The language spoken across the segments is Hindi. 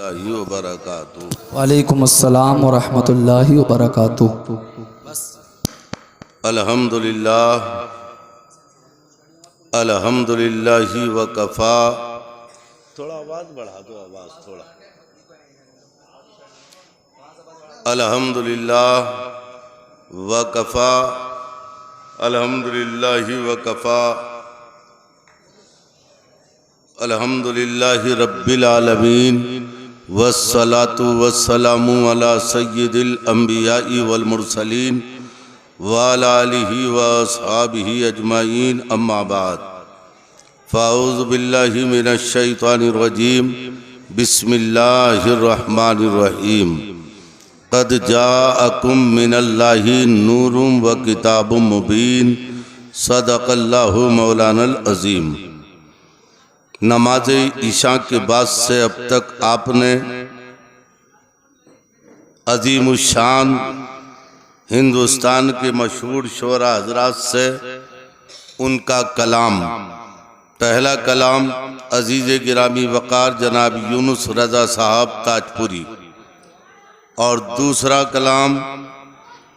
रहमतुल्लाहि व बरकातुहू। वालेकुम अस्सलाम व रहमतुल्लाहि व बरकातुहू। अल्हम्दुलिल्लाह अल्हम्दुलिल्लाहि व कफ़ा। थोड़ा आवाज़ बढ़ा दो, आवाज़ थोड़ा। अल्हम्दुलिल्लाह व कफ़ा अल्हम्दुलिल्लाहि व कफ़ा अल्हम्दुलिल्लाहि रब्बिल आलमीन वस्सलातु वस्सलामु अला सय्यिदिल अंबिया'i वल मुरसलीन व अला आलिहि व अस्हाबिहि अजमाइन अम्मा बाद। फ़ाऊज़ु बिल्लाहि मिनश शैतानिर रजीम। बिस्मिल्लाहिर रहमानिर रहीम। क़द जाअकुम मिनल्लाहि नूरुम व किताबुम मुबीन। सदक़ल्लाहु मौलानल अज़ीम। नमाज ईशा के बाद से अब तक आपने अज़ीमुश्शान हिंदुस्तान के मशहूर शोरा हजरात से उनका कलाम, पहला कलाम अजीज़ गिरामी वक़ार जनाब यूनुस रज़ा साहब ताजपुरी और दूसरा कलाम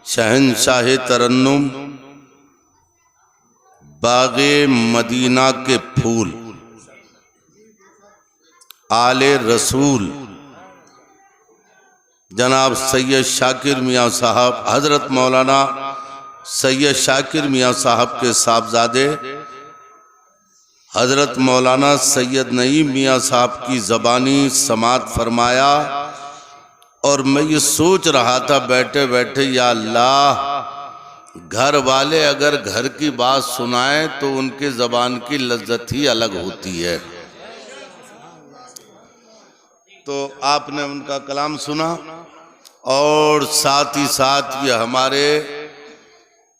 शहंशाह तरन्नुम बाग़े मदीना के फूल आले रसूल जनाब सैयद शाकिर मियाँ साहब, हज़रत मौलाना सैयद शाकिर मियाँ साहब के साहबजादे हज़रत मौलाना सैयद नईम मियाँ साहब की ज़बानी समात फरमाया। और मैं ये सोच रहा था बैठे बैठे, या अल्लाह, घर वाले अगर घर की बात सुनाएं तो उनके ज़बान की लज्जत ही अलग होती है। तो आपने उनका कलाम सुना और साथ ही साथ ये हमारे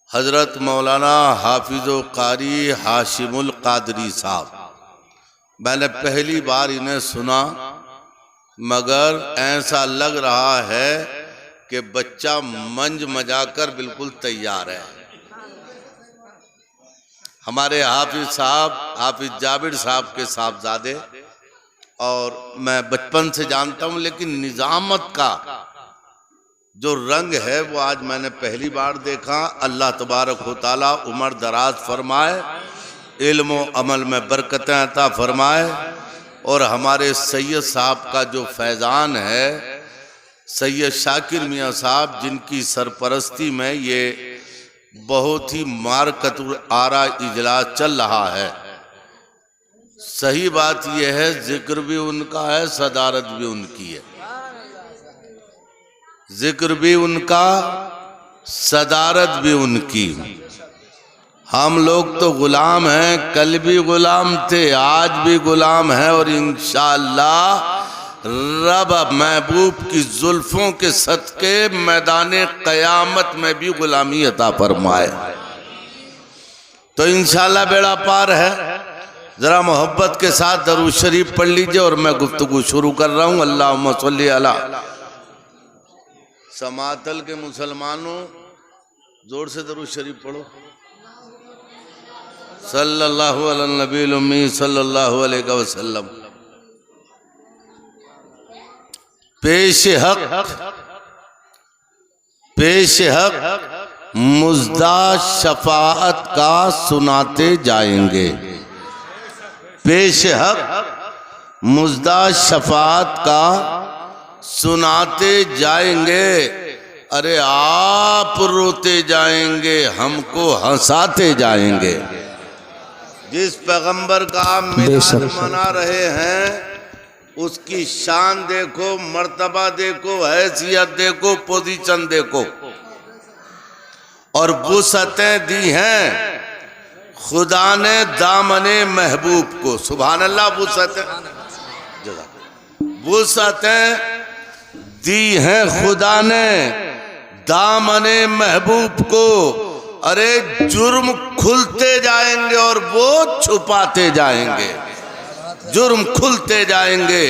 हज़रत मौलाना हाफिज़ो कारी हाशिमुल कादरी साहब, मैंने पहली बार इन्हें सुना, मगर ऐसा लग रहा है कि बच्चा मंज मजाकर बिल्कुल तैयार है। हमारे हाफिज साहब, हाफिज जाबिर साहब के साहबजादे, और मैं बचपन से जानता हूँ, लेकिन निज़ामत का जो रंग है वो आज मैंने पहली बार देखा। अल्लाह तबारक व तआला उम्र दराज फरमाए, इल्म व अमल में बरकतें अता फरमाए। और हमारे सैयद साहब का जो फैज़ान है, सैयद शाकिर मियाँ साहब, जिनकी सरपरस्ती में ये बहुत ही मारकतुल आरा इजलास चल रहा है। सही बात यह है, जिक्र भी उनका है, सदारत भी उनकी है। जिक्र भी उनका, सदारत भी उनकी। हम लोग तो गुलाम हैं, कल भी गुलाम थे, आज भी गुलाम हैं, और इंशाअल्लाह रब महबूब की जुल्फों के सदके मैदाने क़यामत में भी गुलामी अता फरमाए। तो इंशाअल्लाह बेड़ा पार है। ज़रा मोहब्बत के साथ दरूद शरीफ पढ़ लीजिए और मैं गुफ्तगू शुरू कर रहा हूँ। अल्लाहुम्मा सल्ली अला। समातल के मुसलमानों, जोर से दरूद शरीफ पढ़ो। सल्लल्लाहु अला नबील उम्मी सल्लल्लाहु अलैहि वसल्लम। पेश हक मुज़दा शफाअत का सुनाते जाएंगे। पेश हक मुज़दा शफाअत का सुनाते जाएंगे। अरे आप रोते जाएंगे, हमको हंसाते जाएंगे। जिस पैगंबर का आप मिलाद मना रहे हैं, उसकी शान देखो, मर्तबा देखो, हैसियत देखो, पोजीशन देखो। और वुसअतें दी हैं खुदा ने दामने महबूब को। सुभान अल्लाह। वुसअतें दी हैं खुदा ने दामने महबूब को। अरे जुर्म खुलते जाएंगे और वो छुपाते जाएंगे। जुर्म खुलते जाएंगे,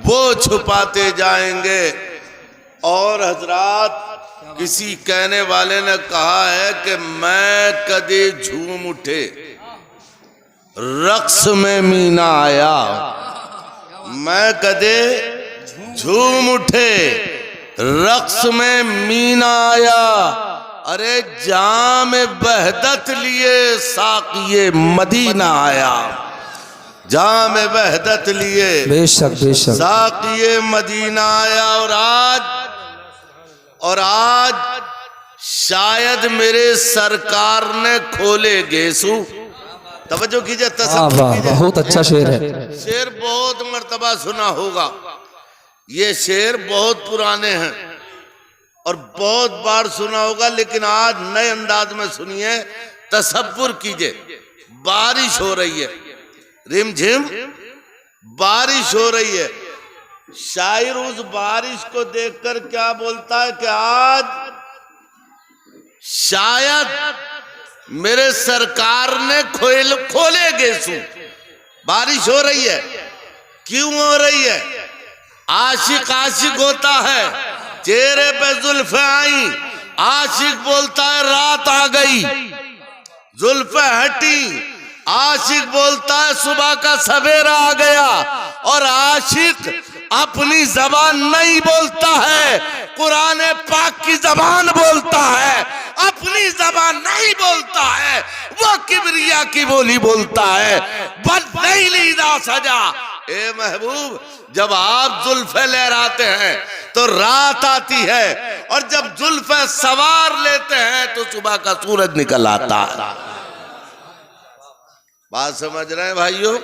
वो छुपाते जाएंगे। और हजरात, किसी कहने वाले ने कहा है कि मैं कदे झूम उठे रक्स में मीना आया। मैं कदे झूम उठे, रक्स में मीना आया, अरे जाम वहदत लिए साकिए मदीना आया, जाम वहदत लिए बेशक बेशक साकिए मदीना आया। और आज शायद मेरे सरकार ने खोले गेसू। तवज्जो कीजिए, तसव्वुर वाह कीजिए। बहुत अच्छा शेर है। शेर बहुत मर्तबा सुना होगा, ये शेर बहुत पुराने हैं और बहुत बार सुना होगा, लेकिन आज नए अंदाज में सुनिए, तसव्वुर कीजिए। बारिश हो रही है, रिमझिम बारिश हो रही है। शायर उस बारिश को देखकर क्या बोलता है कि आज शायद मेरे सरकार ने खोले गेसू। बारिश हो रही है, क्यों हो रही है? आशिक आशिक होता है, चेहरे पे जुल्फे आई, आशिक बोलता है रात आ गई, जुल्फे हटी, आशिक बोलता है सुबह का सवेरा आ गया। और आशिक अपनी जबान नहीं बोलता है, कुरान पाक की जबान बोलता है, अपनी जबान नहीं बोलता है, वो किबरिया की बोली बोलता है। बल्लैल सजा, ए महबूब, जब आप जुल्फे लहराते हैं तो रात आती है, और जब जुल्फे सवार लेते हैं तो सुबह का सूरज निकल आता है। बात समझ रहे हैं भाइयों?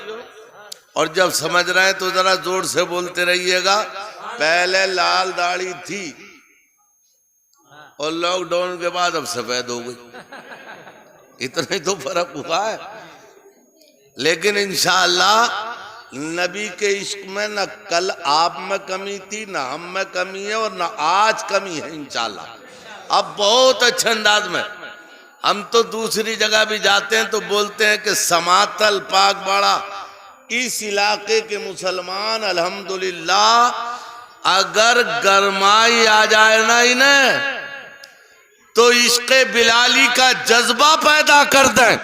और जब समझ रहे हैं तो जरा जोर से बोलते रहिएगा। पहले लाल दाढ़ी थी और लॉकडाउन के बाद अब सफेद हो गई, इतना ही तो फर्क हुआ है। लेकिन इंशाअल्लाह नबी के इश्क में न कल आप में कमी थी, न हम में कमी है, और न आज कमी है इंशाअल्लाह। अब बहुत अच्छे अंदाज में हम तो दूसरी जगह भी जाते हैं तो बोलते हैं कि समातल पाक बाड़ा, इस इलाके के मुसलमान अल्हम्दुलिल्लाह अगर गरमाई आ जाए ना इन्हें तो इश्क़े बिलाली का जज्बा पैदा कर दें,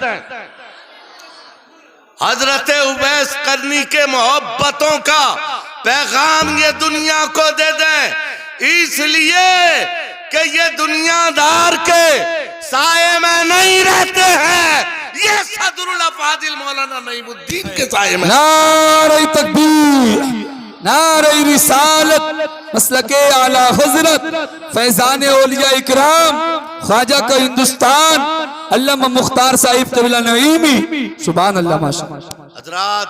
हजरत उवैस करनी के मोहब्बतों का पैगाम ये दुनिया को दे दें, इसलिए कि ये दुनियादार के साये में नहीं रहते हैं, ये सदरुल अफादिल मौलाना नईमुद्दीन के साये में। नारे तकबीर, नारे रिसालत, मसलके आला हजरत फैजान औलिया इकराम ख्वाजा का हिंदुस्तान अल्लामा मुख्तार साहिब कबिला नईमी, सुभान अल्लाह माशाअल्लाह। हजरात,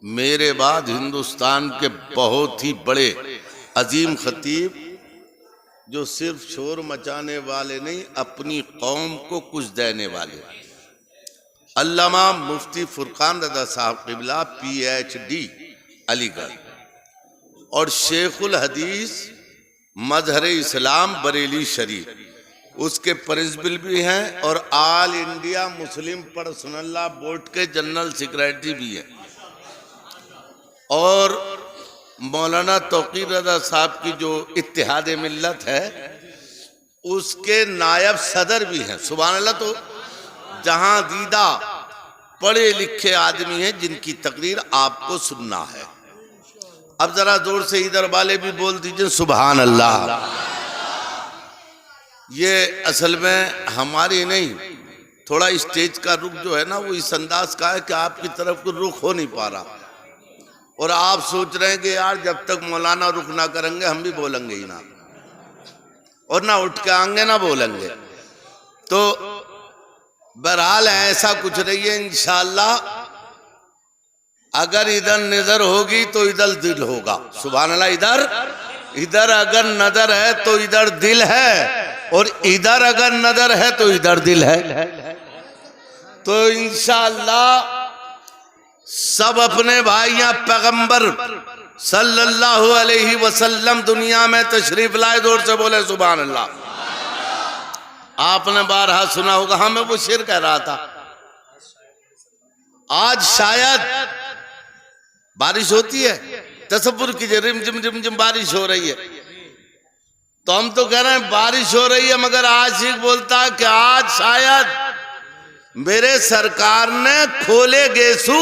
मेरे बाद हिंदुस्तान के बहुत ही बड़े अजीम खतीब, जो सिर्फ शोर मचाने वाले नहीं, अपनी कौम को कुछ देने वाले, अल्लामा मुफ्ती फुरकान रज़ा साहब क़िबला PhD अलीगढ़, और शेखुल हदीस मजहर इस्लाम बरेली शरीफ, उसके प्रिंसिपल भी हैं, और all India Muslim personal law board के जनरल सेक्रेटरी भी हैं, और मौलाना तौकीर रज़ा साहब की जो इत्तेहाद मिल्लत है उसके नायब सदर भी हैं। सुभान अल्लाह। तो जहां दीदा पढ़े लिखे आदमी हैं जिनकी तकरीर आपको सुनना है। अब जरा जोर से इधर वाले भी बोल दीजिए सुभान अल्लाह। ये असल में हमारी नहीं, थोड़ा स्टेज का रुख जो है ना वो इस अंदाज का है कि आपकी तरफ को रुख हो नहीं पा रहा, और आप सोच रहे हैं कि यार जब तक मौलाना रुख ना करेंगे हम भी बोलेंगे ही ना, और ना उठ के आएंगे ना बोलेंगे। तो बहरहाल ऐसा कुछ नहीं है, इंशाअल्लाह अगर इधर नजर होगी तो इधर दिल होगा। सुभान अल्लाह। इधर अगर नजर है तो इधर दिल है, और इधर अगर नजर है तो इधर दिल है। तो इंशाअल्लाह सब अपने भाइयां पैगंबर सल्लल्लाहु अलैहि वसल्लम दुनिया में तशरीफ लाए, जोर से बोले सुभान अल्लाह। आपने बारहा सुना होगा, हाँ मैं वो शेर कह रहा था। आज शायद बारिश होती है, तसव्वुर कीजिए, रिम जिम रिम जिम बारिश हो रही है, तो हम तो कह रहे हैं बारिश हो रही है, मगर आशिक बोलता है कि आज शायद मेरे सरकार ने खोले गेसू।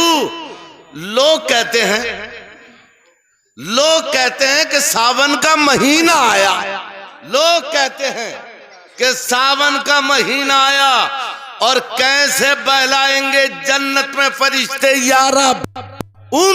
लोग कहते हैं लोग कहते हैं कि सावन का महीना आया, लोग कहते हैं कि सावन का महीना आया और कैसे बहलाएंगे जन्नत में फरिश्ते या रब। उन